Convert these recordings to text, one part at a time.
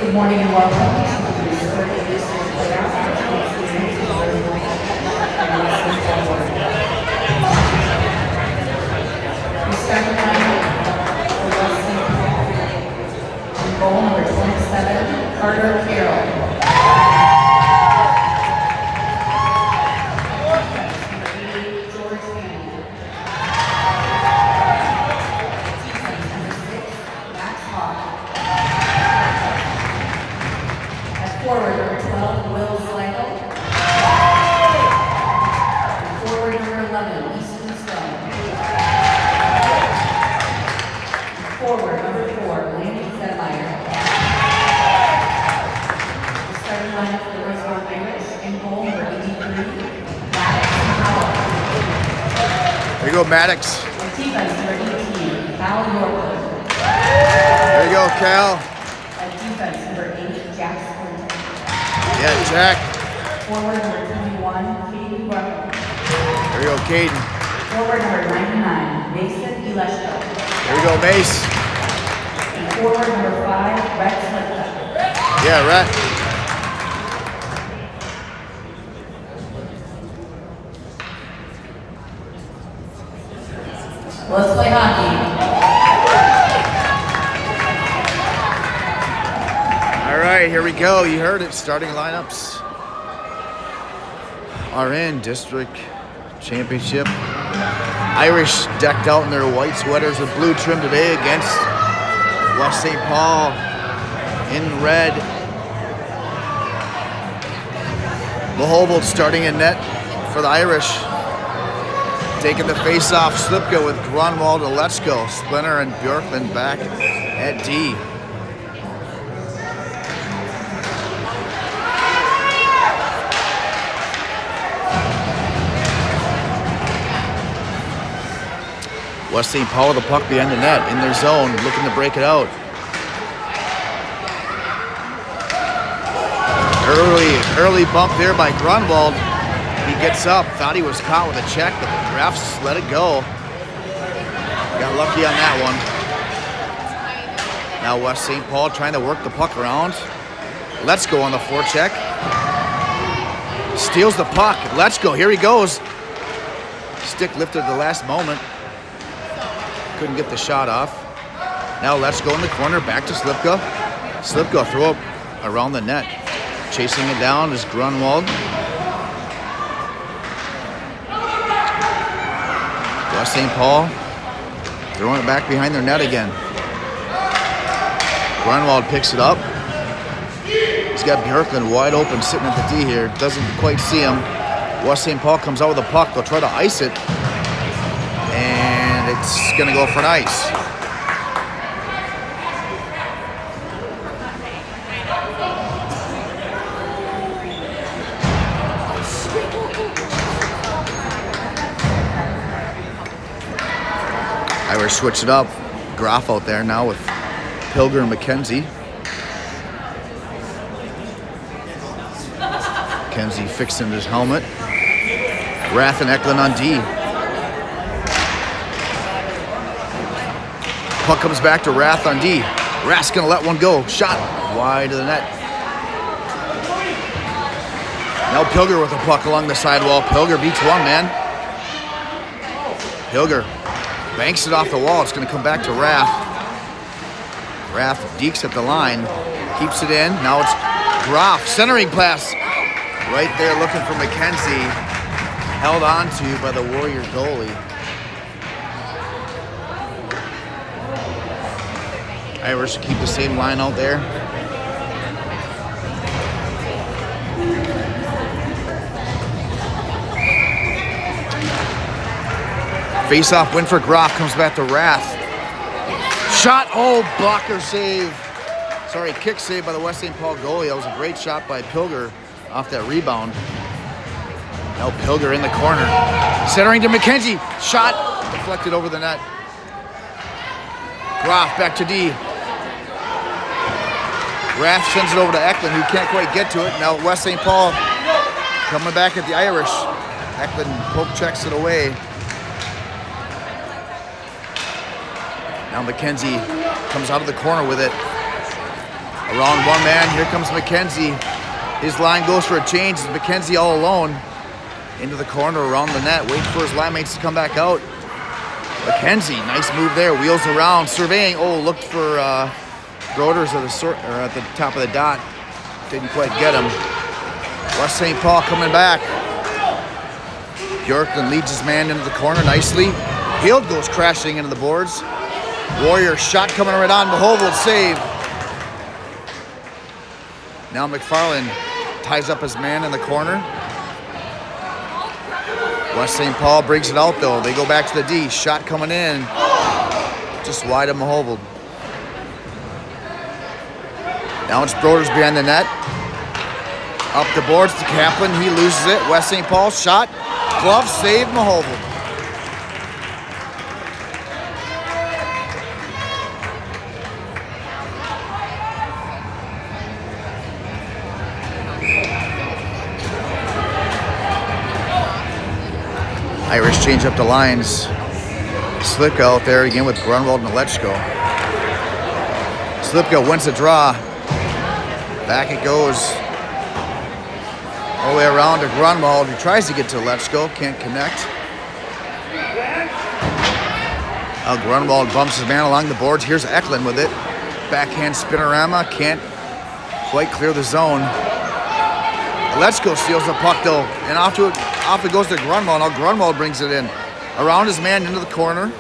Good morning and welcome to the Squirt District Playoff. We start the lineup for West St. Paul. In goal number 27, Carter Carroll. Forward number 12, Will Sligo. Forward number 11, Easton Stone. Forward number 4, Landon Sedmeyer. The starting lineup for the Rosemount Irish. In goal number 83, Maddox. There you go, Maddox. And defense number 18, Cal York. There you go, Cal. And defense number 8, Jack Squirt. Yeah, Jack. Forward number 21, Caden Bruckner. There you go, Caden. Forward number 99, Mason Ileshko. There you go, Mace. And forward number 5, Rex Lipka. Yeah, Rhett. Let's play hockey. All right, here we go. You heard it. Starting lineups are in district championship. Irish decked out in their white sweaters with blue trim today against West St. Paul in red. Lehovold starting in net for the Irish. Taking the face-off, Slipka with Grunwald and Letsko. Splinter and Bjorkman back at D. West St. Paul with the puck behind the net in their zone, looking to break it out. Early bump there by Grunwald. He gets up, thought he was caught with a check, but the refs let it go. Got lucky on that one. Now West St. Paul trying to work the puck around. Let's go on the forecheck. Steals the puck. Let's go. Here he goes. Stick lifted at the last moment. Couldn't get the shot off. Now let's go in the corner, back to Slipka. Slipka throw up around the net. Chasing it down is Grunwald. West St. Paul throwing it back behind their net again. Grunwald picks it up. He's got Bjorkman wide open sitting at the D here. Doesn't quite see him. West St. Paul comes out with the puck. They'll try to ice it. And it's going to go for an ice. Irish switch it up. Groff out there now with Pilger and McKenzie. McKenzie fixing his helmet. Rath and Eklund on D. Puck comes back to Rath on D. Rath's gonna let one go. Shot wide of the net. Now Pilger with the puck along the sidewall. Pilger beats one man. Pilger banks it off the wall. It's gonna come back to Rath. Rath dekes at the line. Keeps it in. Now it's Groff. Centering pass. Right there looking for McKenzie. Held on to by the Warrior goalie. Irish keep the same line out there. Face-off win for Groff, comes back to Rath. Shot, oh, blocker save. Sorry, kick save by the West St. Paul goalie. That was a great shot by Pilger off that rebound. Now Pilger in the corner. Centering to McKenzie. Shot, deflected over the net. Groff back to D. Rath sends it over to Eklund, who can't quite get to it. Now West St. Paul coming back at the Irish. Eklund poke checks it away. Now McKenzie comes out of the corner with it. Around one man, here comes McKenzie. His line goes for a change. It's McKenzie all alone. Into the corner, around the net, waiting for his line mates to come back out. McKenzie, nice move there, wheels around, surveying. Oh, looked for Broders at the top of the dot. Didn't quite get him. West St. Paul coming back. Bjorklund leads his man into the corner nicely. Hield goes crashing into the boards. Warrior shot coming right on. Mahovold save. Now McFarland ties up his man in the corner. West St. Paul brings it out though. They go back to the D. Shot coming in. Just wide of Mahovold. Now it's Broders behind the net. Up the boards to Kaplan. He loses it. West St. Paul shot. Glove save Mahovold. Irish change up the lines. Slipka out there again with Grunwald and Lechko. Slipka wins the draw. Back it goes. All the way around to Grunwald, who tries to get to Lechko, can't connect. Grunwald bumps his man along the boards. Here's Eklund with it. Backhand spinorama, can't quite clear the zone. Lechko steals the puck though, and off it goes to Grunwald. Now Grunwald brings it in. Around his man into the corner.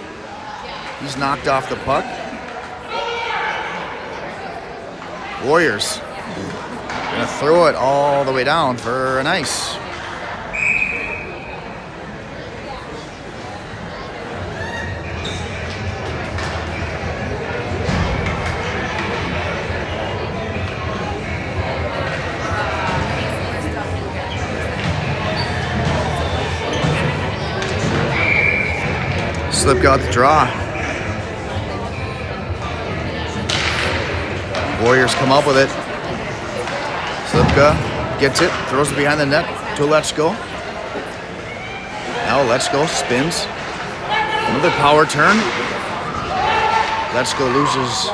He's knocked off the puck. Warriors gonna throw it all the way down for an ice. Slip got the draw. Warriors come up with it. Slipka gets it, throws it behind the net to Lechko. Now Lechko spins. Another power turn. Lechko loses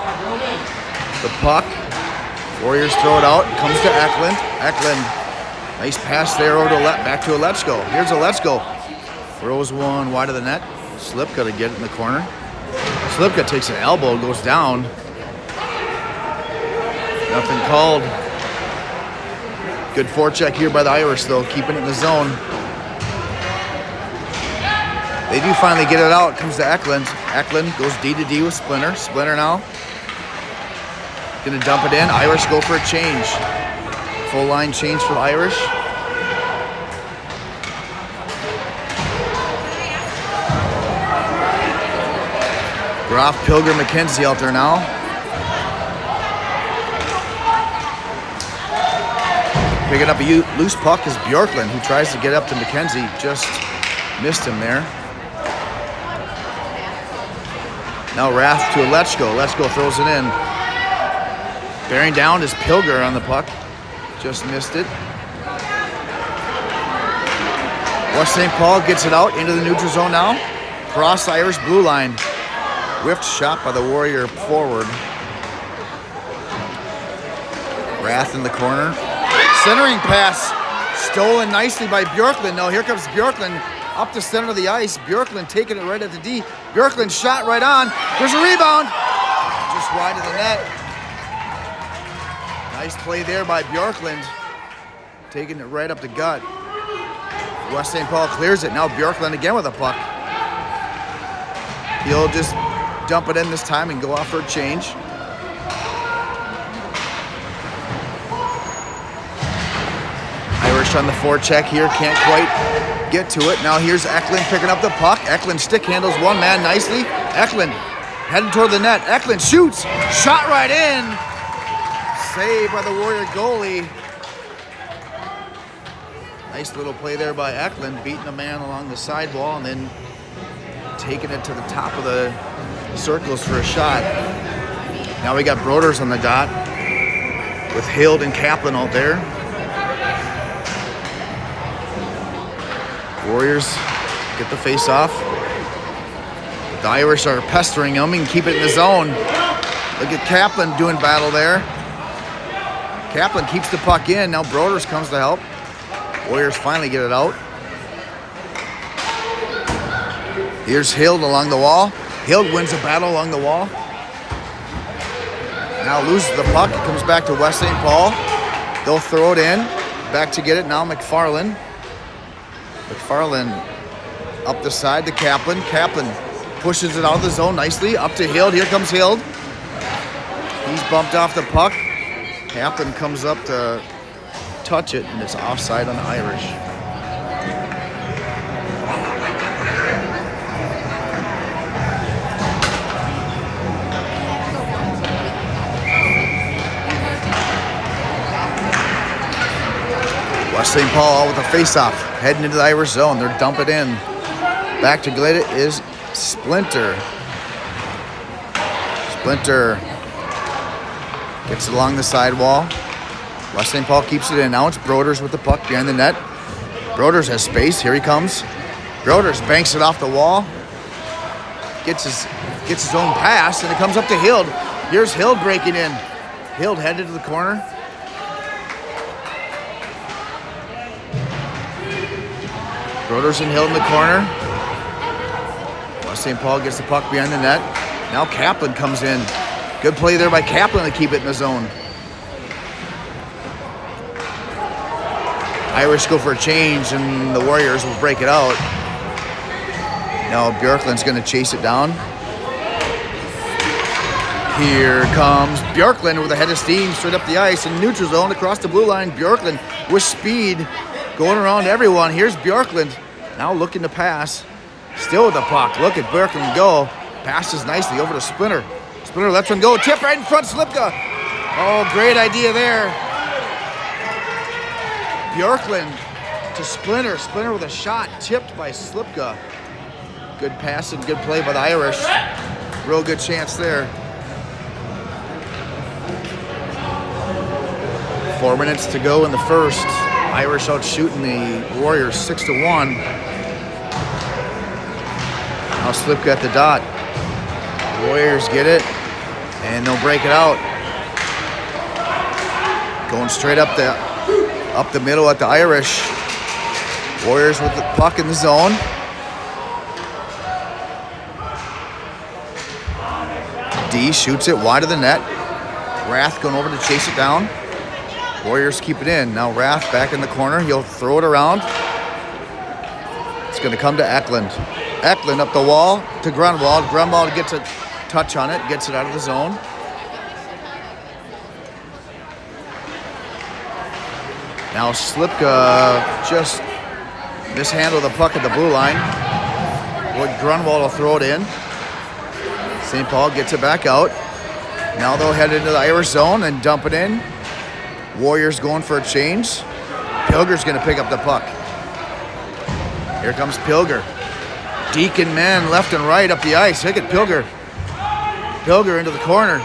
the puck. Warriors throw it out. Comes to Eklund. Eklund, nice pass there over to back to Lechko. Here's Lechko. Throws one wide of the net. Slipka to get it in the corner. Slipka takes an elbow, goes down. Nothing called. Good forecheck here by the Irish, though, keeping it in the zone. They do finally get it out. Comes to Eklund. Eklund goes D to D with Splinter. Splinter now. Gonna dump it in. Irish go for a change. Full line change for the Irish. Groff, Pilgrim, McKenzie out there now. Picking up a loose puck is Bjorklund, who tries to get up to McKenzie. Just missed him there. Now Rath to Lechko. Lechko throws it in. Bearing down is Pilger on the puck. Just missed it. West St. Paul gets it out into the neutral zone now. Cross the Irish blue line. Whiffed shot by the Warrior forward. Rath in the corner. Centering pass stolen nicely by Bjorklund. Now here comes Bjorklund up the center of the ice. Bjorklund taking it right at the D. Bjorklund shot right on. There's a rebound. Just wide of the net. Nice play there by Bjorklund. Taking it right up the gut. West St. Paul clears it. Now Bjorklund again with a puck. He'll just dump it in this time and go off for a change. Irish on the forecheck here, can't quite get to it. Now here's Eklund picking up the puck. Eklund stick handles one man nicely. Eklund heading toward the net. Eklund shoots, shot right in. Saved by the Warrior goalie. Nice little play there by Eklund, beating a man along the sidewall and then taking it to the top of the circles for a shot. Now we got Broders on the dot with Hild and Kaplan out there. Warriors get the face off. The Irish are pestering them and keep it in the zone. Look at Kaplan doing battle there. Kaplan keeps the puck in. Now Broders comes to help. Warriors finally get it out. Here's Hild along the wall. Hild wins a battle along the wall. Now loses the puck. It comes back to West St. Paul. They'll throw it in. Back to get it. Now McFarland. McFarland up the side to Kaplan. Kaplan pushes it out of the zone nicely. Up to Hild. Here comes Hild. He's bumped off the puck. Kaplan comes up to touch it, and it's offside on the Irish. West St. Paul with a face-off, heading into the Irish zone. They're dumping in. Back to get it is Splinter. Splinter gets it along the sidewall. West St. Paul keeps it in. Now it's Broders with the puck behind the net. Broders has space. Here he comes. Broders banks it off the wall. Gets his own pass, and it comes up to Hild. Here's Hild breaking in. Hild headed to the corner. Broders and Hild in the corner. West St. Paul gets the puck behind the net. Now Kaplan comes in. Good play there by Kaplan to keep it in the zone. Irish go for a change, and the Warriors will break it out. Now Bjorklund's going to chase it down. Here comes Bjorklund with a head of steam straight up the ice in neutral zone across the blue line. Bjorklund with speed going around everyone. Here's Bjorklund now looking to pass. Still with the puck. Look at Bjorklund go. Passes nicely over to Splinter. Splinter lets him go. Tip right in front, Slipka. Oh, great idea there. Bjorklund to Splinter. Splinter with a shot tipped by Slipka. Good pass and good play by the Irish. Real good chance there. 4 minutes to go in the first. Irish out shooting the Warriors 6-1. Now Slipka at the dot. Warriors get it, and they'll break it out. Going straight up the middle at the Irish. Warriors with the puck in the zone. D shoots it wide of the net. Rath going over to chase it down. Warriors keep it in. Now Rath back in the corner. He'll throw it around. It's going to come to Eklund. Eklund up the wall to Grunwald. Grunwald gets a touch on it, gets it out of the zone. Now Slipka just mishandled the puck at the blue line. Grunwald will throw it in. St. Paul gets it back out. Now they'll head into the Irish zone and dump it in. Warriors going for a change. Pilger's going to pick up the puck. Here comes Pilger. Deacon men left and right up the ice. Look at Pilger. Pilger into the corner.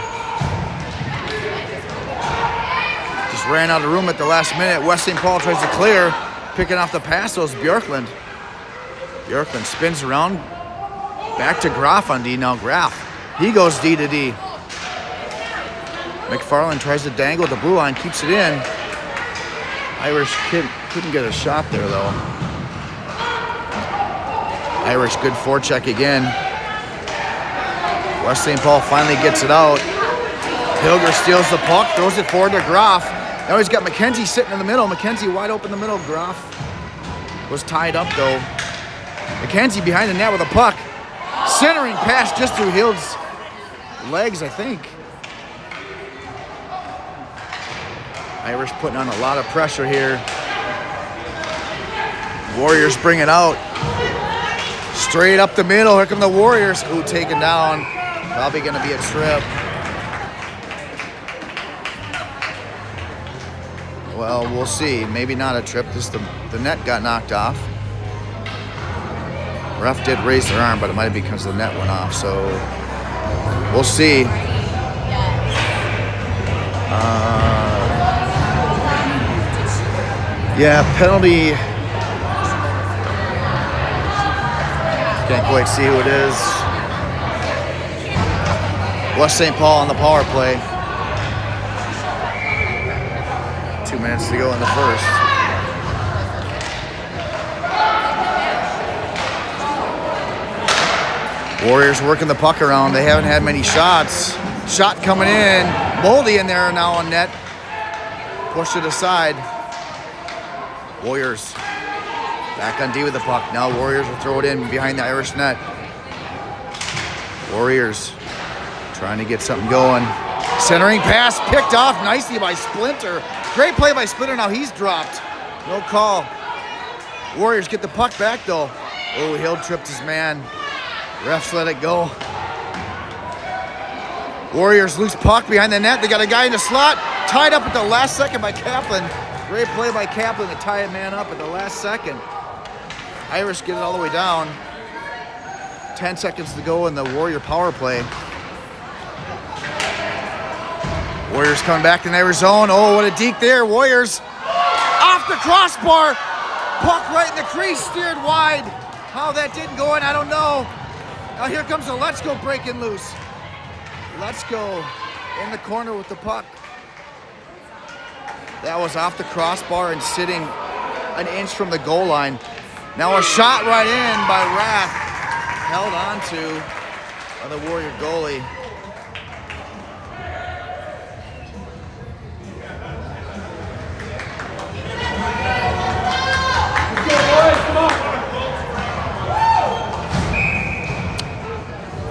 Just ran out of room at the last minute. West St. Paul tries to clear. Picking off the pass, those Bjorklund. Bjorklund spins around. Back to Graf on D. Now Graf. He goes D to D. McFarland tries to dangle at the blue line, keeps it in. Irish couldn't get a shot there, though. Irish good forecheck again. West St. Paul finally gets it out. Pilger steals the puck, throws it forward to Graf. Now he's got McKenzie sitting in the middle. McKenzie wide open in the middle. Graf was tied up, though. McKenzie behind the net with a puck. Centering pass just through Hild's legs, I think. Irish putting on a lot of pressure here. Warriors bring it out. Straight up the middle. Here come the Warriors. Ooh, taken down. Probably going to be a trip. Well, we'll see. Maybe not a trip. Just the net got knocked off. Ref did raise their arm, but it might be because the net went off. So we'll see. Yeah, penalty. Can't quite see who it is. West St. Paul on the power play. 2 minutes to go in the first. Warriors working the puck around. They haven't had many shots. Shot coming in. Moldy in there now on net. Pushed it aside. Warriors back on D with the puck. Now Warriors will throw it in behind the Irish net. Warriors trying to get something going. Centering pass picked off nicely by Splinter. Great play by Splinter. Now he's dropped. No call. Warriors get the puck back though. Oh, Hill tripped his man. Refs let it go. Warriors loose puck behind the net. They got a guy in the slot. Tied up at the last second by Kaplan. Great play by Kaplan to tie a man up at the last second. Irish get it all the way down. 10 seconds to go in the Warrior power play. Warriors coming back in their zone. Oh, what a deke there. Warriors off the crossbar. Puck right in the crease, steered wide. How that didn't go in, I don't know. Now here comes the Let's Go breaking loose. Let's Go in the corner with the puck. That was off the crossbar and sitting an inch from the goal line. Now a shot right in by Rath. Held on to by the Warrior goalie.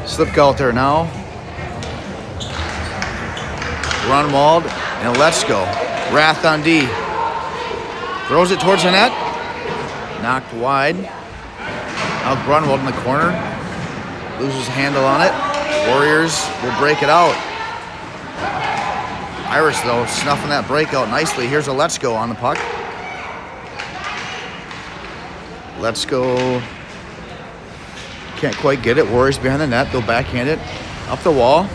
Slip out there now. Grunwald and Let's Go. Rath on D. Throws it towards the net. Knocked wide. Now Grunwald in the corner. Loses handle on it. Warriors will break it out. Irish though snuffing that breakout nicely. Here's a Let's Go on the puck. Let's Go. Can't quite get it. Warriors behind the net. They'll backhand it up the wall.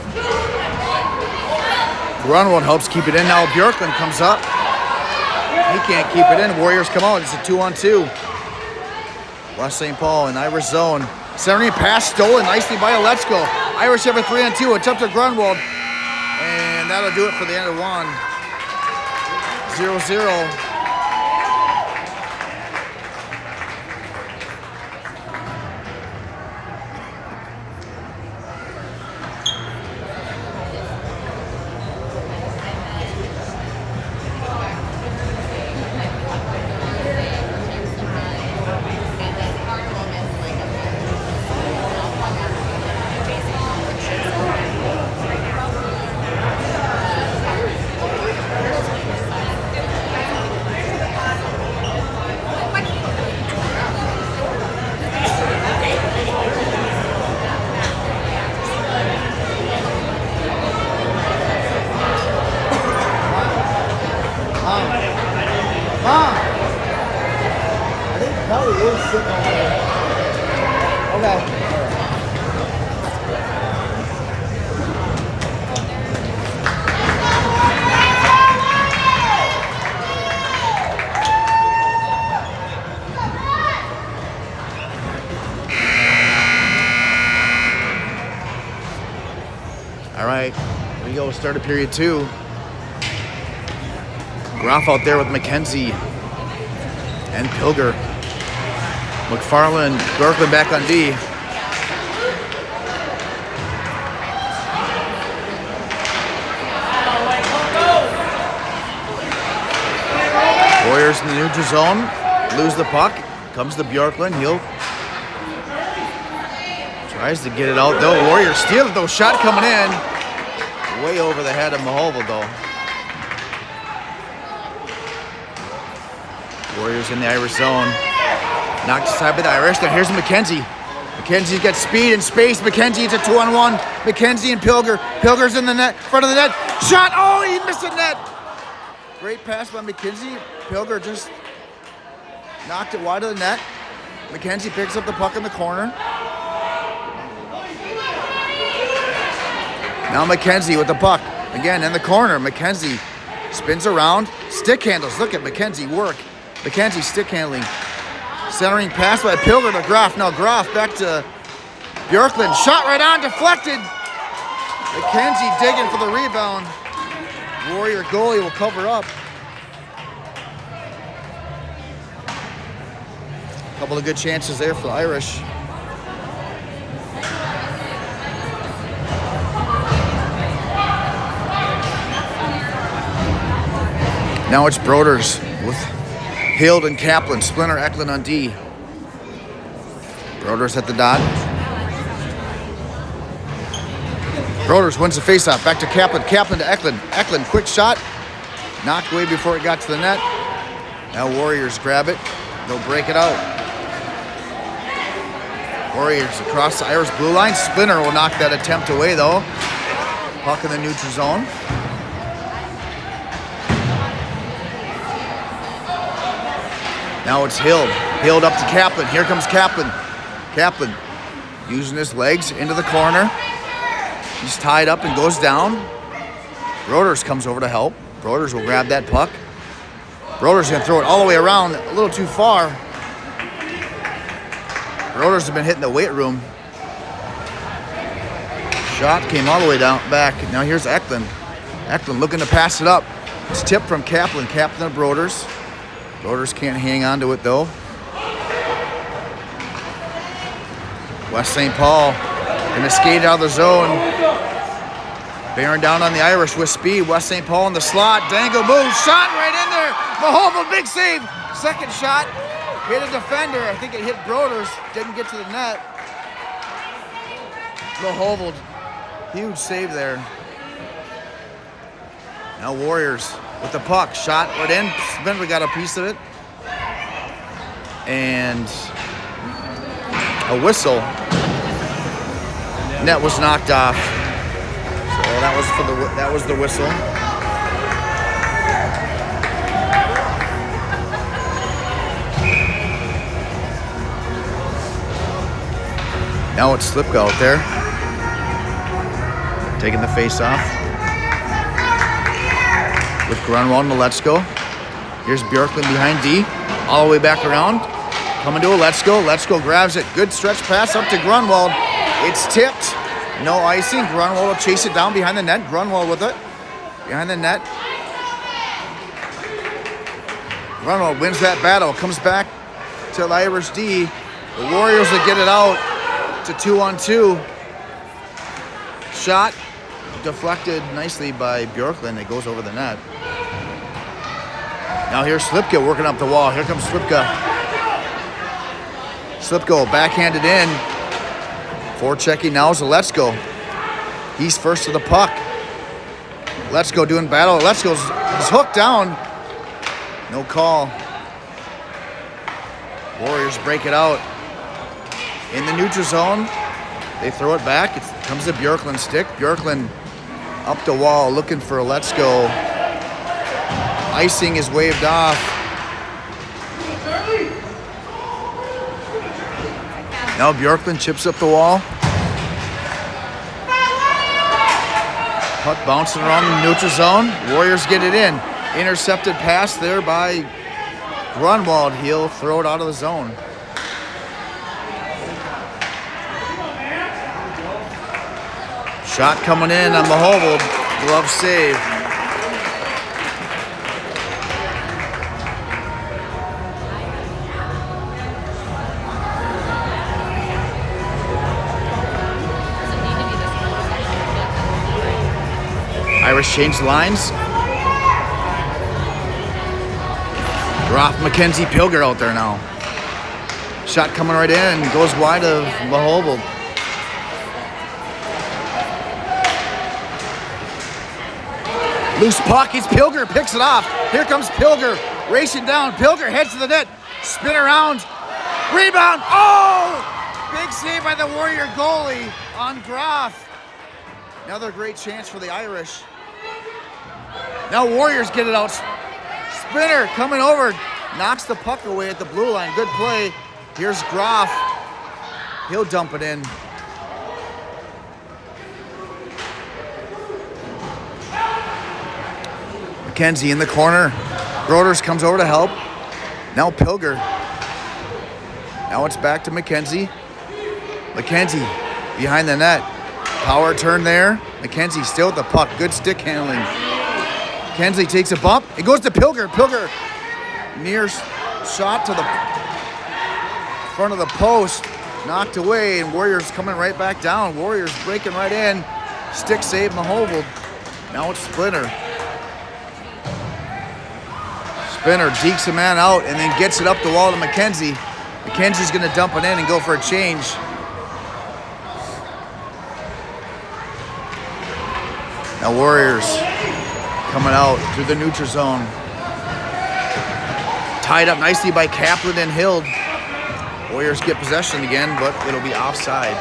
Grunwald helps keep it in. Now Bjorklund comes up. He can't keep it in. Warriors come out. It's a 2-on-2. West St. Paul in Irish zone. Centering pass stolen nicely by a Let's Go. Irish have a 3-on-2. It's up to Grunwald. And that'll do it for the end of one. 0-0. All right, here we go. Start of period 2. Groff out there with McKenzie and Pilger. McFarland, Bjorklund back on D. Warriors in the neutral zone. Lose the puck. Comes to Bjorklund. He'll tries to get it out though. Warriors steal it though. Shot coming in. Way over the head of Mahoval though. Warriors in the Irish zone. Knocked aside by the Irish. Now here's McKenzie. McKenzie's got speed and space. McKenzie, it's a 2-on-1. McKenzie and Pilger. Pilger's in the net, front of the net. Shot! Oh, he missed the net. Great pass by McKenzie. Pilger just knocked it wide of the net. McKenzie picks up the puck in the corner. Now McKenzie with the puck. Again in the corner. McKenzie spins around. Stick handles. Look at McKenzie work. McKenzie stick handling. Centering pass by Pilger to Groff. Now Groff back to Bjorklund. Shot right on, deflected. McKenzie digging for the rebound. Warrior goalie will cover up. Couple of good chances there for the Irish. Now it's Broders with Hild and Kaplan. Splinter, Eklund on D. Broders at the dot. Broders wins the faceoff. Back to Kaplan. Kaplan to Eklund. Eklund, quick shot. Knocked away before it got to the net. Now Warriors grab it. They'll break it out. Warriors across the Irish blue line. Splinter will knock that attempt away though. Puck in the neutral zone. Now it's Hild. Hild up to Kaplan. Here comes Kaplan. Kaplan using his legs into the corner. He's tied up and goes down. Broders comes over to help. Broders will grab that puck. Broders going to throw it all the way around, a little too far. Broders have been hitting the weight room. Shot came all the way down back. Now here's Eklund. Eklund looking to pass it up. It's tipped from Kaplan. Kaplan to Broders. Broders can't hang on to it though. West St. Paul gonna skate out of the zone. Bearing down on the Irish with speed. West St. Paul in the slot. Dangle moves. Shot right in there. Mahovel, big save. Second shot. Hit a defender. I think it hit Broders. Didn't get to the net. Mahovel, huge save there. Now Warriors with the puck. Shot right in. Spindler got a piece of it. And a whistle. Net was knocked off. So that was the whistle. Now it's Slipka out there, taking the face off with Grunwald and Letsko. Here's Bjorklund behind D, all the way back around, coming to a Letsko. Letsko grabs it, good stretch pass up to Grunwald. It's tipped, no icing. Grunwald will chase it down behind the net. Grunwald with it, behind the net. Grunwald wins that battle, comes back to the Irish D. The Warriors will get it out to 2-on-2. Shot deflected nicely by Bjorklund. It goes over the net. Now here's Slipka working up the wall. Here comes Slipka. Slipka backhanded in. Forechecking now is Letsko. He's first to the puck. Letsko doing battle. Letsko's hooked down. No call. Warriors break it out. In the neutral zone, they throw it back. It comes to Bjorklund's stick. Bjorklund up the wall looking for a Letsko. Icing is waved off. Now Bjorklund chips up the wall. Puck bouncing around the neutral zone. Warriors get it in. Intercepted pass there by Grunwald. He'll throw it out of the zone. Shot coming in on Mahovel. Glove save. Irish change lines. Groff, McKenzie, Pilger out there now. Shot coming right in. Goes wide of Mahovel. Loose puck, it's Pilger, picks it off. Here comes Pilger, racing down. Pilger heads to the net, spin around, rebound. Oh! Big save by the Warrior goalie on Groff. Another great chance for the Irish. Now Warriors get it out. Spinner coming over, knocks the puck away at the blue line. Good play. Here's Groff. He'll dump it in. McKenzie in the corner. Broders comes over to help. Now Pilger. Now it's back to McKenzie. McKenzie behind the net. Power turn there. McKenzie still with the puck. Good stick handling. McKenzie takes a bump. It goes to Pilger. Pilger near shot to the front of the post, knocked away, and Warriors coming right back down. Warriors breaking right in. Stick save Mahovold. Now it's Splinter. Splinter dekes a man out and then gets it up the wall to McKenzie. McKenzie's going to dump it in and go for a change. Now Warriors coming out through the neutral zone. Tied up nicely by Kaplan and Hild. Warriors get possession again, but it'll be offside.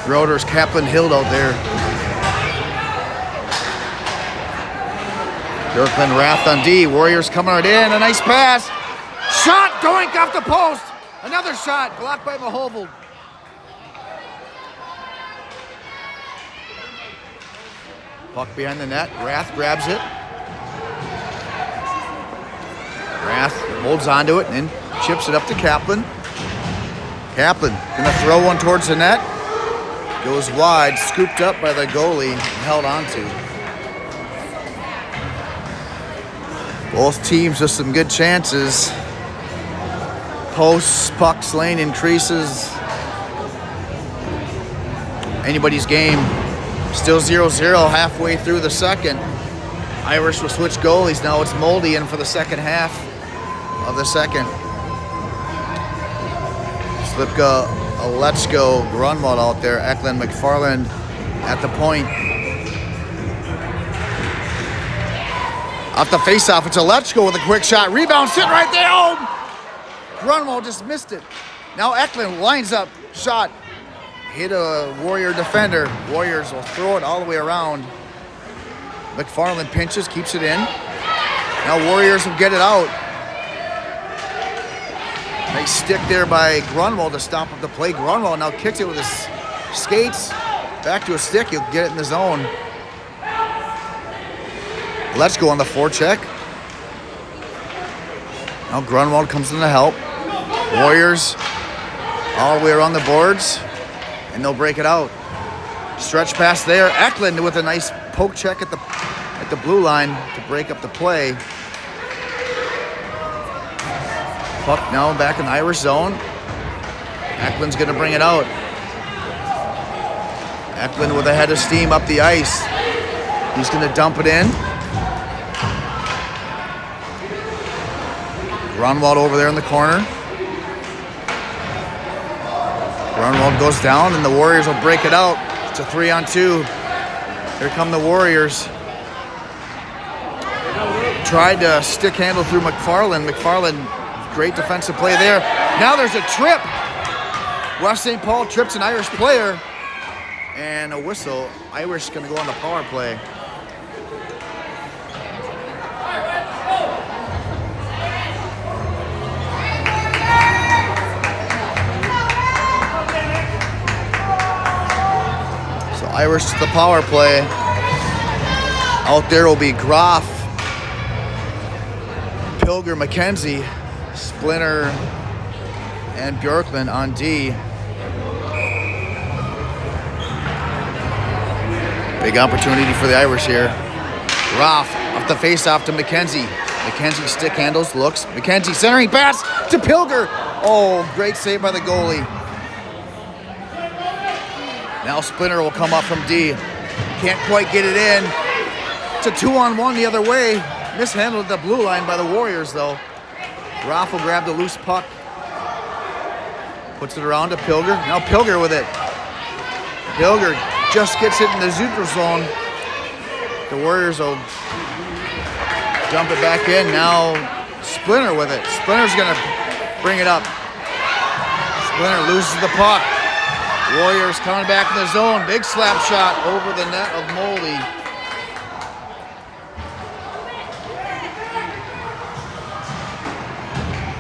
Groders, Kaplan, Hild out there. Bjorklund, Rath on D. Warriors coming right in. A nice pass. Shot, doink off the post. Another shot, blocked by Mahovold. Puck behind the net. Rath grabs it. Rath holds onto it and chips it up to Kaplan. Kaplan gonna throw one towards the net. Goes wide, scooped up by the goalie and held onto. Both teams with some good chances. Posts, pucks, lane increases. Anybody's game. Still 0-0 halfway through the second. Irish will switch goalies. Now it's Moldy in for the second half of the second. Slipka, Alechko, Grunwald out there. Eklund, McFarland at the point. Off the faceoff, it's Alechko with a quick shot. Rebound sitting right there. Oh! Grunwald just missed it. Now Eklund lines up, shot. Hit a Warrior defender. Warriors will throw it all the way around. McFarland pinches, keeps it in. Now Warriors will get it out. Nice stick there by Grunwald to stop up the play. Grunwald now kicks it with his skates. Back to a stick, he'll get it in the zone. Let's go on the forecheck. Now Grunwald comes in to help. Warriors all the way around the boards. And they'll break it out. Stretch pass there. Eklund with a nice poke check at the blue line to break up the play. Puck now back in the Irish zone. Eklund's going to bring it out. Eklund with a head of steam up the ice. He's going to dump it in. Grunwald over there in the corner. Grunwald goes down, and the Warriors will break it out. It's a 3-on-2. Here come the Warriors. Tried to stick handle through McFarland. McFarland, great defensive play there. Now there's a trip. West St. Paul trips an Irish player. And a whistle. Irish going to go on the power play. Irish to the power play. Out there will be Groff, Pilger, McKenzie, Splinter, and Bjorklund on D. Big opportunity for the Irish here. Groff off the face-off to McKenzie. McKenzie stick handles, looks. McKenzie centering pass to Pilger. Oh, great save by the goalie. Now Splinter will come up from D. Can't quite get it in. It's a 2-on-1 the other way. Mishandled the blue line by the Warriors, though. Groff will grab the loose puck. Puts it around to Pilger. Now Pilger with it. Pilger just gets it in the neutral zone. The Warriors will dump it back in. Now Splinter with it. Splinter's going to bring it up. Splinter loses the puck. Warriors coming back in the zone. Big slap shot over the net of Moldy.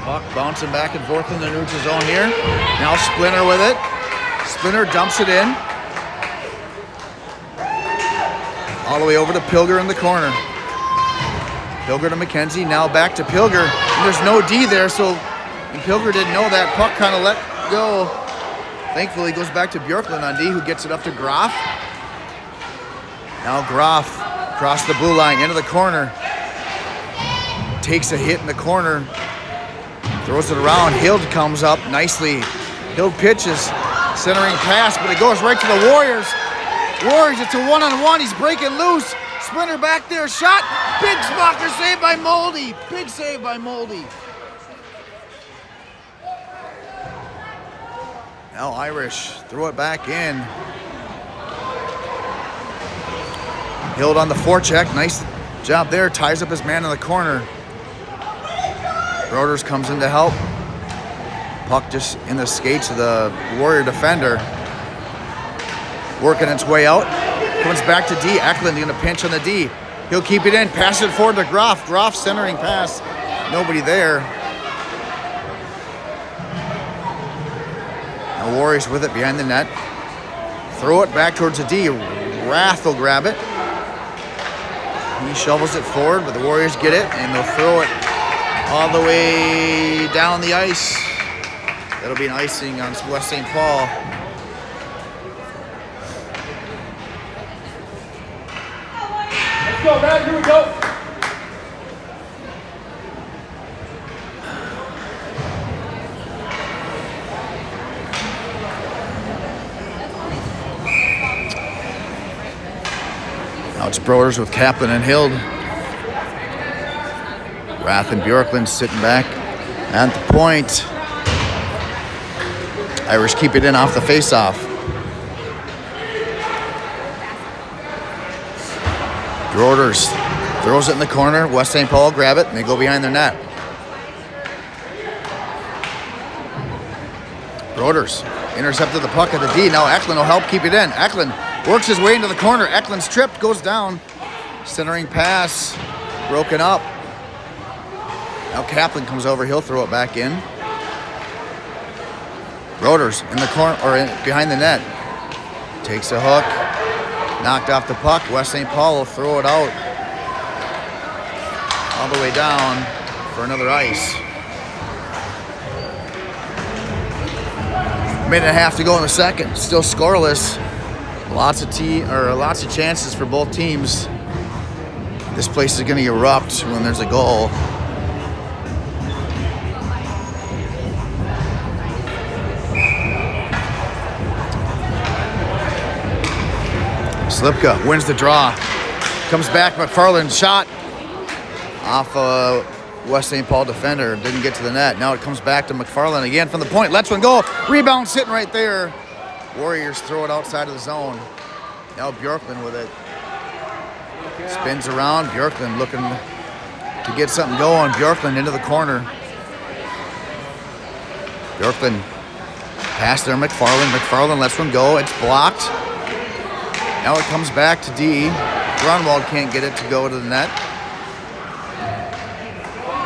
Puck bouncing back and forth in the neutral zone here. Now Splinter with it. Splinter dumps it in. All the way over to Pilger in the corner. Pilger to McKenzie. Now back to Pilger. And there's no D there, so and Pilger didn't know that. Puck kind of let go. Thankfully, it goes back to Bjorklund on D, who gets it up to Groff. Now Groff across the blue line into the corner. Takes a hit in the corner. Throws it around. Hild comes up nicely. Hild pitches. Centering pass, but it goes right to the Warriors. Warriors, it's a one-on-one. He's breaking loose. Splinter back there. Shot. Big blocker save by Moldy. Big save by Moldy. Now Irish throw it back in. Hild on the forecheck. Nice job there. Ties up his man in the corner. Broders comes in to help. Puck just in the skates of the Warrior defender. Working its way out. Comes back to D. Eklund going to pinch on the D. He'll keep it in. Pass it forward to Groff. Groff centering pass. Nobody there. The Warriors with it behind the net. Throw it back towards the D. Rath will grab it. He shovels it forward, but the Warriors get it, and they'll throw it all the way down the ice. That'll be an icing on West St. Paul. Let's go, man. Here we go. Now it's Broders with Kaplan and Hild. Rath and Bjorklund sitting back at the point. Irish keep it in off the face-off. Broders throws it in the corner. West St. Paul grab it, and they go behind their net. Broders intercepted the puck at the D. Now Eklund will help keep it in. Eklund works his way into the corner. Eklund's tripped, goes down. Centering pass, broken up. Now Kaplan comes over. He'll throw it back in. Broders in the corner or behind the net. Takes a hook. Knocked off the puck. West St. Paul will throw it out all the way down for another ice. Minute and a half to go in the second. Still scoreless. Lots of chances for both teams. This place is going to erupt when there's a goal. Slipka wins the draw. Comes back, McFarland shot off a West St. Paul defender. Didn't get to the net. Now it comes back to McFarland again from the point. Lets one go. Rebound sitting right there. Warriors throw it outside of the zone. Now Bjorklund with it. Spins around. Bjorklund looking to get something going. Bjorklund into the corner. Bjorklund pass there. McFarland. McFarland lets one go. It's blocked. Now it comes back to D. Grunwald can't get it to go to the net.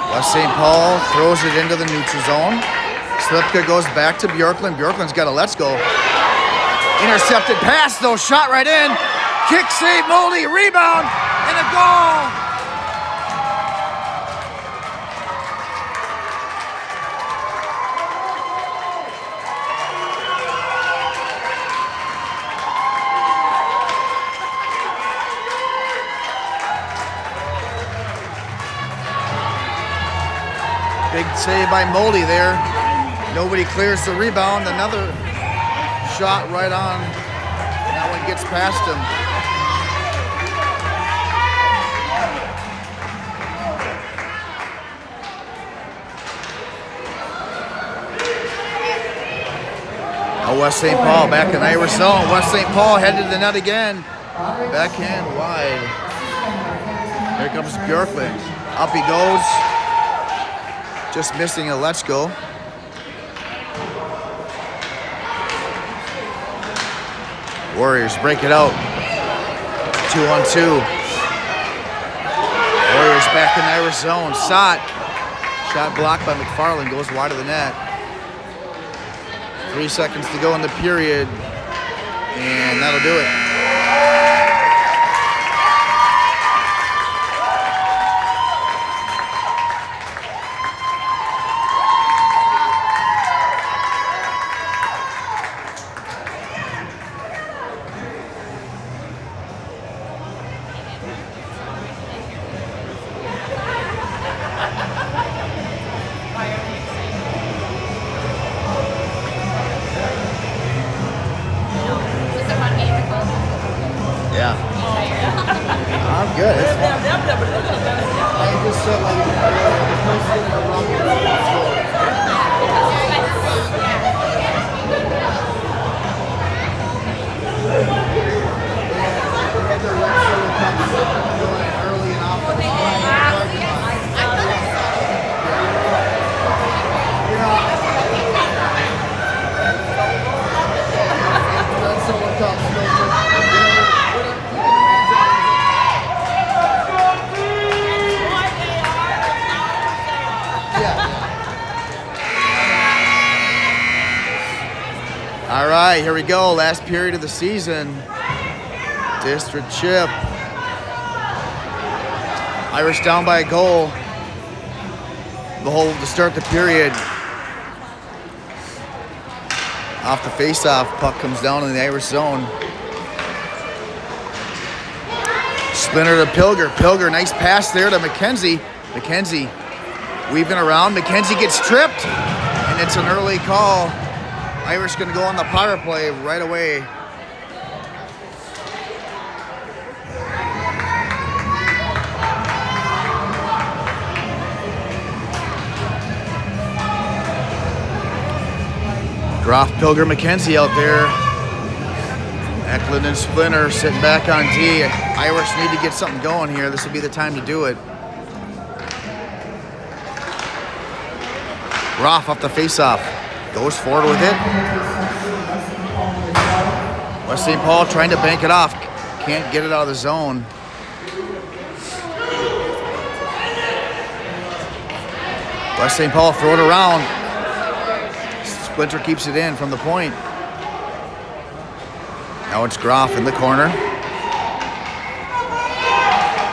West St. Paul throws it into the neutral zone. Slipka goes back to Bjorklund. Bjorklund's got a let's go. Intercepted pass though, shot right in. Kick save, Moldy, rebound, and a goal. Big save by Moldy there. Nobody clears the rebound. Another shot right on. That one gets past him. Now West St. Paul back in Irish zone. West St. Paul headed to the net again. Backhand wide. Here comes Bjorklund. Up he goes. Just missing a let's go. Warriors break it out. 2-on-2. Warriors back in the Irish zone. Shot blocked by McFarland. Goes wide of the net. 3 seconds to go in the period. And that'll do it. All right, here we go. Last period of the season. District chip. Irish down by a goal. The hole to start the period. Off the face-off, puck comes down in the Irish zone. Splinter to Pilger. Pilger, nice pass there to McKenzie. McKenzie weaving around. McKenzie gets tripped, and it's an early call. Irish going to go on the power play right away. Groff, Pilger, McKenzie out there. Eklund and Splinter sitting back on D. Irish need to get something going here. This will be the time to do it. Groff off the face-off. Goes forward with it. West St. Paul trying to bank it off. Can't get it out of the zone. West St. Paul throw it around. Splinter keeps it in from the point. Now it's Groff in the corner.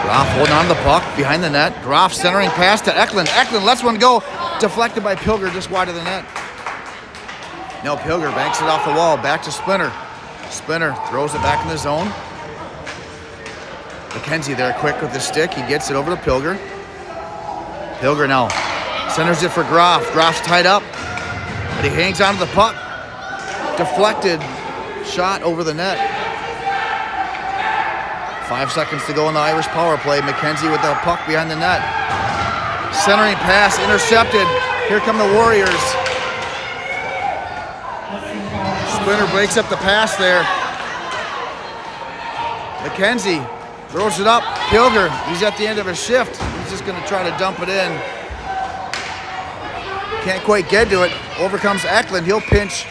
Groff holding on to the puck behind the net. Groff centering pass to Eklund. Eklund lets one go. Deflected by Pilger just wide of the net. Now Pilger banks it off the wall. Back to Splinter. Splinter throws it back in the zone. McKenzie there quick with the stick. He gets it over to Pilger. Pilger now centers it for Groff. Groff's tied up, but he hangs onto the puck. Deflected shot over the net. 5 seconds to go in the Irish power play. McKenzie with the puck behind the net. Centering pass intercepted. Here come the Warriors. Splinter breaks up the pass there. McKenzie throws it up. Pilger, he's at the end of his shift. He's just going to try to dump it in. Can't quite get to it. Overcomes Eklund. He'll pinch.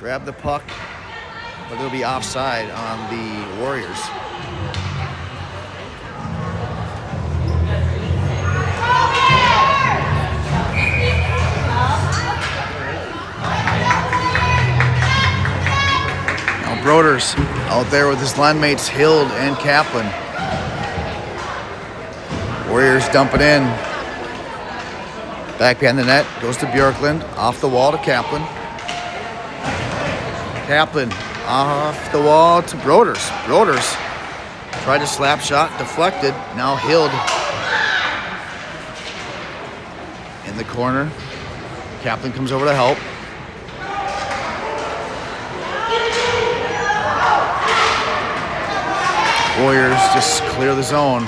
Grab the puck, but it'll be offside on the Warriors. Broders out there with his line mates Hild and Kaplan. Warriors dump it in. Back behind the net, goes to Bjorklund. Off the wall to Kaplan. Kaplan off the wall to Broders. Broders tried a slap shot, deflected. Now Hild in the corner. Kaplan comes over to help. Warriors just clear the zone.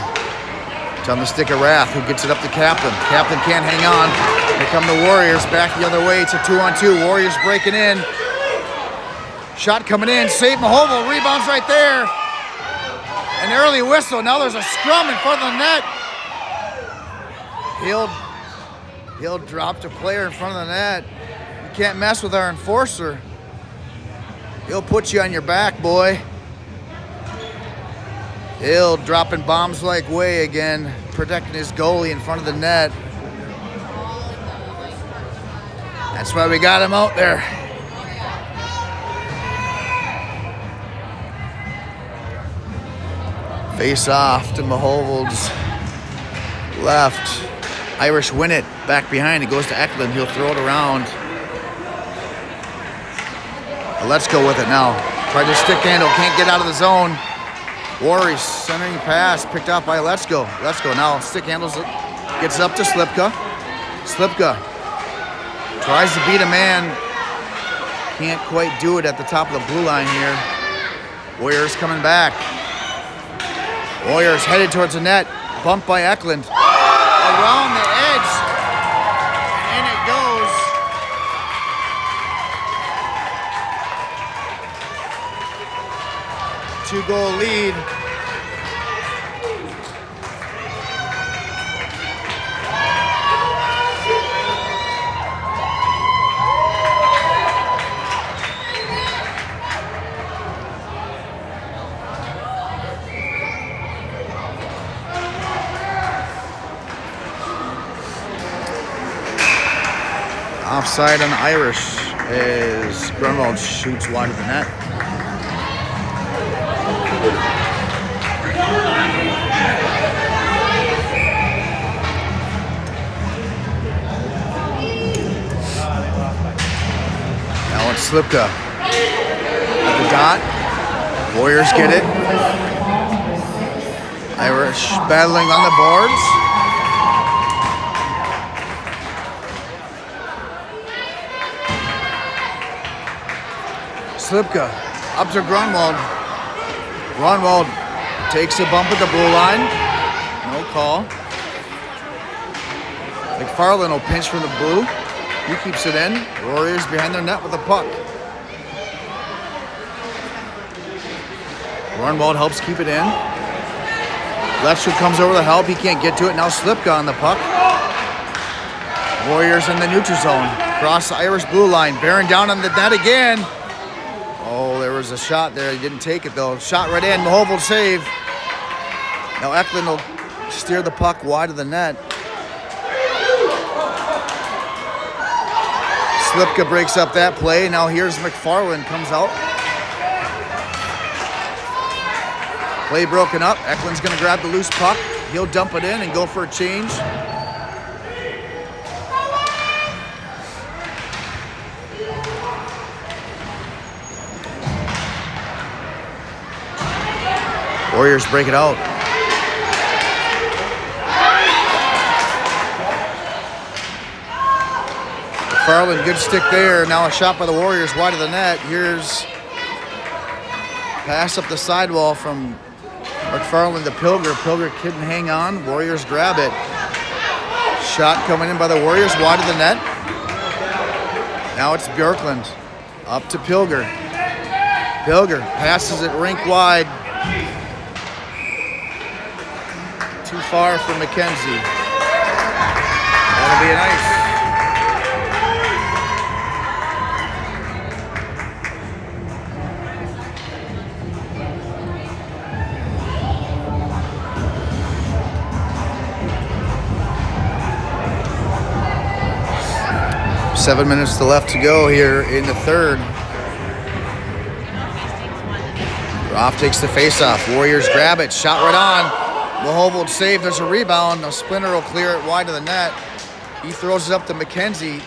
It's on the stick of Rath, who gets it up to Kaplan. Kaplan can't hang on. Here come the Warriors back the other way. It's a 2-on-2. Warriors breaking in. Shot coming in. Save Mahoval. Rebounds right there. An early whistle. Now there's a scrum in front of the net. Hill dropped a player in front of the net. You can't mess with our enforcer. He'll put you on your back, boy. Hill dropping bombs like way again, protecting his goalie in front of the net. That's why we got him out there. Face off to Mahoval's left. Irish win it. Back behind. It goes to Eklund. He'll throw it around. Let's go with it now. Tried to stick handle. Can't get out of the zone. Warriors centering pass picked out by Let's Go. Let's Go now. Stick handles it. Gets it up to Slipka. Slipka tries to beat a man. Can't quite do it at the top of the blue line here. Warriors coming back. Warriors headed towards the net. Bumped by Eklund. Around the edge. And in it goes. Two-goal lead. Offside on Irish. as Grunwald shoots wide of the net. Now it's Slipka at the dot. Warriors get it. Irish battling on the boards. Slipka up to Grunwald. Grunwald takes a bump at the blue line. No call. McFarland will pinch from the blue. He keeps it in. Warriors behind their net with the puck. Grunwald helps keep it in. Letcher comes over to help. He can't get to it. Now Slipka on the puck. Warriors in the neutral zone. Cross the Irish blue line. Bearing down on the net again. Oh, there was a shot there. He didn't take it though. Shot right in. Hovald save. Now Eklund will steer the puck wide of the net. Slipka breaks up that play. Now here's McFarland comes out. Play broken up. Eklund's going to grab the loose puck. He'll dump it in and go for a change. Warriors break it out. McFarland, good stick there. Now a shot by the Warriors wide of the net. Here's pass up the sidewall from McFarland to Pilger. Pilger couldn't hang on. Warriors grab it. Shot coming in by the Warriors wide of the net. Now it's Bjorklund up to Pilger. Pilger passes it rink wide. Too far for McKenzie. That'll be an ice. Seven minutes left to go here in the third. Groff takes the face-off. Warriors grab it. Shot right on. Hovald save. There's a rebound. Now Splinter will clear it wide of the net. He throws it up to McKenzie.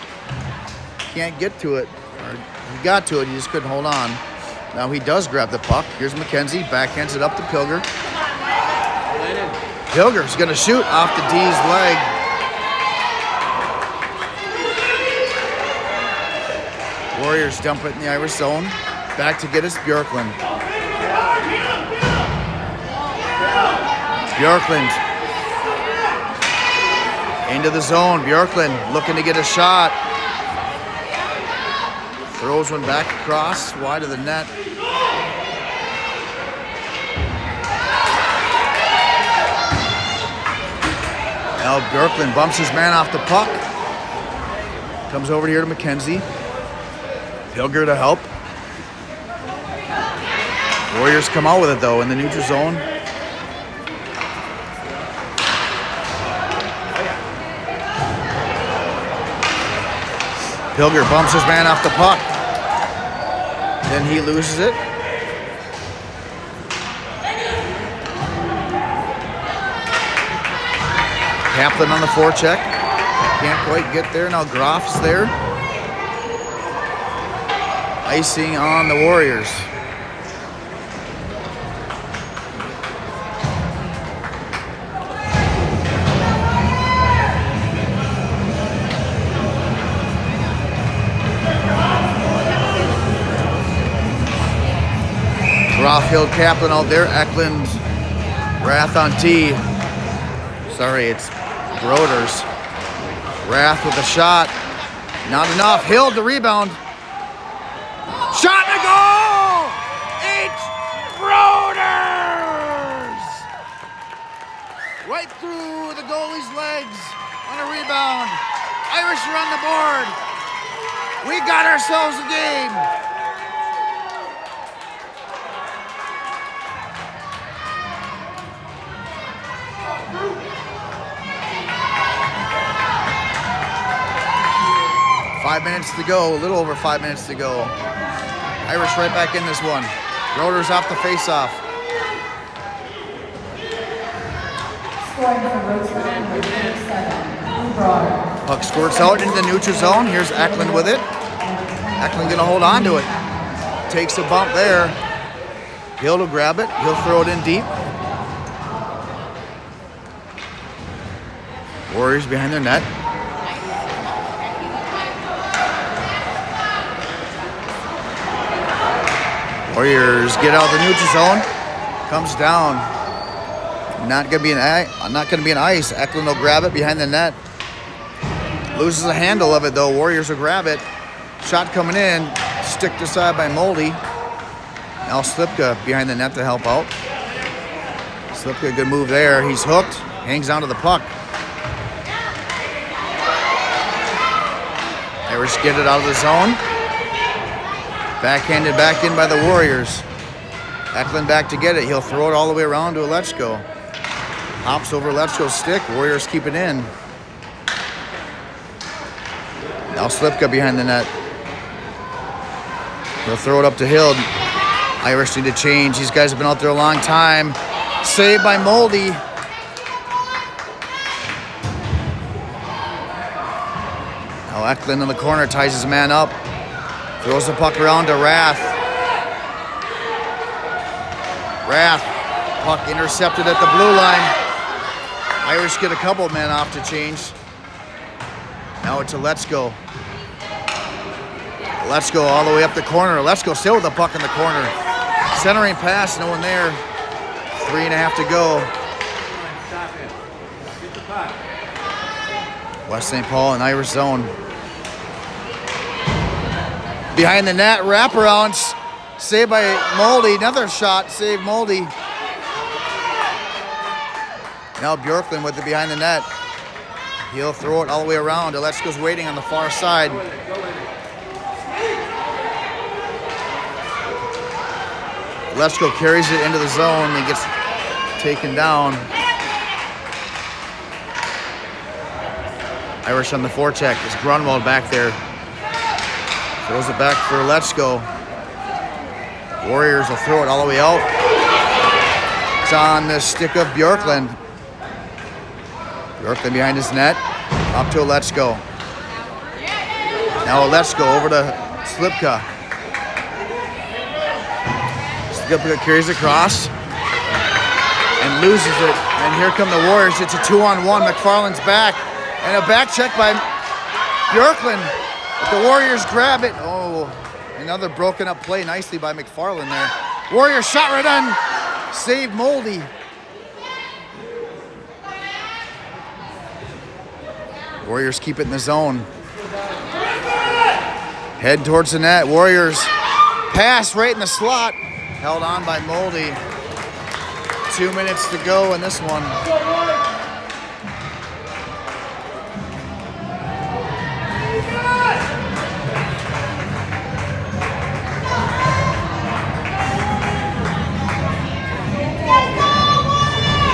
Can't get to it. Or he got to it. He just couldn't hold on. Now he does grab the puck. Here's McKenzie. Backhands it up to Pilger. Pilger's going to shoot off the D's leg. Warriors dump it in the Irish zone. Back to get us Bjorklund. Bjorklund into the zone. Bjorklund looking to get a shot. Throws one back across wide of the net. Now Bjorklund bumps his man off the puck. Comes over here to McKenzie. Pilger to help. Warriors come out with it though in the neutral zone. Pilger bumps his man off the puck. Then he loses it. Kaplan on the forecheck. Can't quite get there. Now Groff's there. Icing on the Warriors. Groff held Kaplan out there. Eklund, Rath on T. Sorry, it's Broders. Rath with a shot. Not enough. Hill the rebound. Shot and a goal! It's Broders! Right through the goalie's legs on a rebound. Irish are on the board. We got ourselves a game. 5 minutes to go, a little over 5 minutes to go. Irish right back in this one. Rotors off the face-off. Scoring for Rosemount, number 27, Broader. Puck squirts out into the neutral zone. Here's Eklund with it. Eklund gonna hold on to it. Takes a bump there. Hill will grab it. He'll throw it in deep. Warriors behind their net. Warriors get out of the neutral zone. Comes down. Not gonna be an ice. Eklund will grab it behind the net. Loses the handle of it though. Warriors will grab it. Shot coming in. Sticked aside by Moldy. Now Slipka behind the net to help out. Slipka, good move there. He's hooked. Hangs onto the puck. Irish get it out of the zone. Backhanded back in by the Warriors. Eklund back to get it. He'll throw it all the way around to Alechko. Hops over Alechko's stick. Warriors keep it in. Now Slipka behind the net. He'll throw it up to Hill. Irish need to change. These guys have been out there a long time. Saved by Moldy. Now Eklund in the corner ties his man up. Throws the puck around to Rath. Rath. Puck intercepted at the blue line. Irish get a couple men off to change. Now it's Alechko. Alechko all the way up the corner. Alechko still with the puck in the corner. Centering pass, no one there. 3.5 to go. West St. Paul in Irish zone. Behind the net, wraparounds. Saved by Moldy. Another shot, saved Moldy. Now Bjorklund with it behind the net. He'll throw it all the way around. Alechko's waiting on the far side. Alechko carries it into the zone and gets taken down. Irish on the forecheck. It's Grunwald back there. Throws it back for Alechko. Warriors will throw it all the way out. It's on the stick of Bjorklund. Bjorklund behind his net. Up to Alechko. Now Alechko over to Slipka. Slipka carries across and loses it. And here come the Warriors. It's a 2-on-1. McFarland's back. And a back check by Bjorklund. But the Warriors grab it. Oh, another broken up play nicely by McFarland there. Warriors shot right on. Save Moldy. Warriors keep it in the zone. Head towards the net. Warriors pass right in the slot. Held on by Moldy. 2 minutes to go in this one.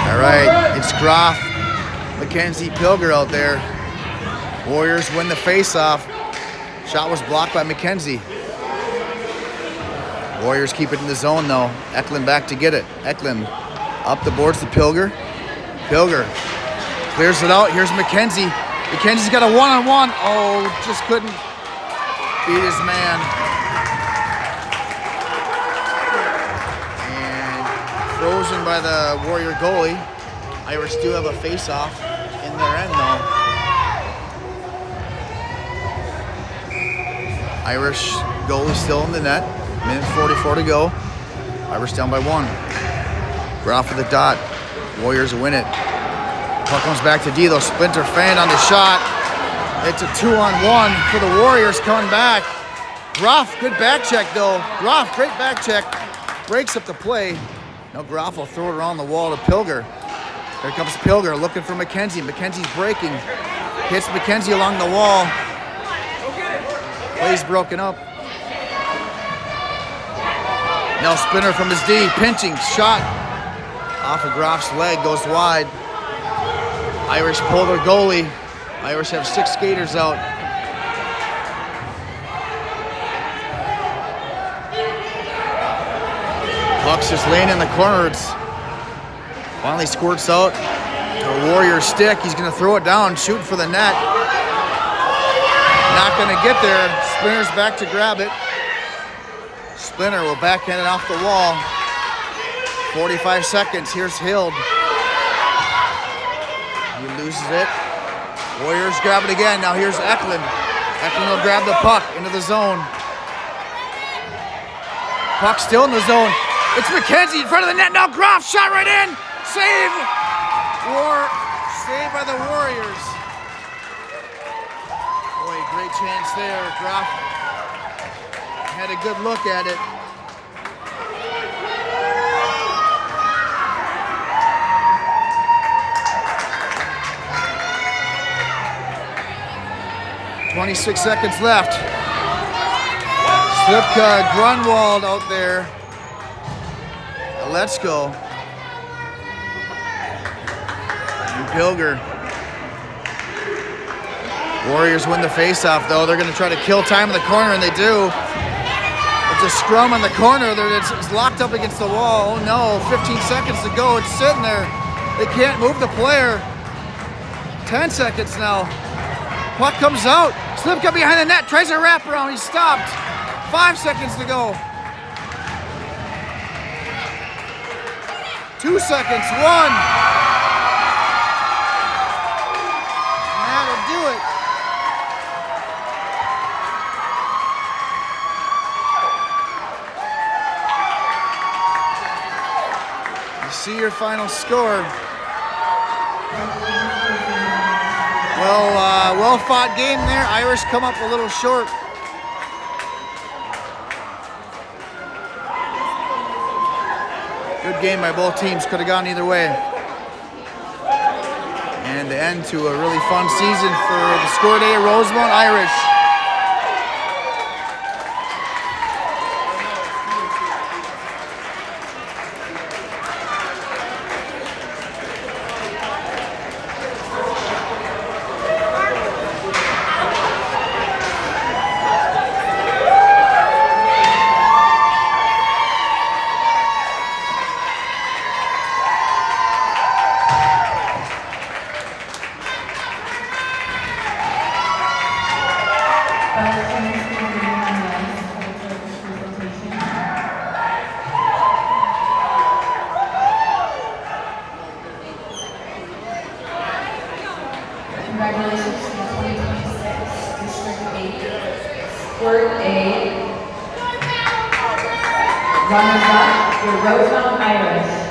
All right, it's Groff, Mackenzie, Pilger out there. Warriors win the face-off. Shot was blocked by Mackenzie. Warriors keep it in the zone though. Eklund back to get it. Eklund up the boards to Pilger. Pilger clears it out. Here's Mackenzie. Mackenzie's got a one-on-one. Oh, just couldn't beat his man. And frozen by the Warrior goalie. Irish do have a face-off in their end though. Irish goalie still in the net. Minute 44 to go. Irish down by 1. Groff with the dot. Warriors win it. Puck comes back to D'Lo. Splinter fan on the shot. It's a 2-on-1 for the Warriors coming back. Groff, good back check though. Groff, great back check. Breaks up the play. Now Groff will throw it around the wall to Pilger. Here comes Pilger looking for Mackenzie. Mackenzie's breaking. Hits Mackenzie along the wall. Play's broken up. Now Spinner from his D, pinching, shot off of Groff's leg, goes wide. Irish pull their goalie. Irish have 6 skaters out. Buck's just laying in the corner. It's finally squirts out to a Warrior stick. He's going to throw it down, shooting for the net. Not going to get there. Splinter's back to grab it. Splinter will backhand it off the wall. 45 seconds. Here's Hild. He loses it. Warriors grab it again. Now here's Eklund. Eklund will grab the puck into the zone. Puck still in the zone. It's McKenzie in front of the net. Now Groff shot right in. Save. Save by the Warriors. Boy, great chance there. Groff had a good look at it. "26 seconds left. Slipka, Grunwald out there. Let's go. And Pilger. Warriors win the faceoff though. They're going to try to kill time in the corner, and they do. It's a scrum in the corner. It's locked up against the wall. Oh no, 15 seconds to go. It's sitting there. They can't move the player. 10 seconds now. Puck comes out. Slipka behind the net, tries a wraparound. He's stopped. 5 seconds to go. 2 seconds. 1. And that'll do it. You see your final score. Well fought game there. Irish come up a little short. Good game by both teams. Could have gone either way. And the end to a really fun season for the Squirt Rosemount Irish. Congratulations to the 2026 District 8 Squirt A runners-up, your Rosemount Irish.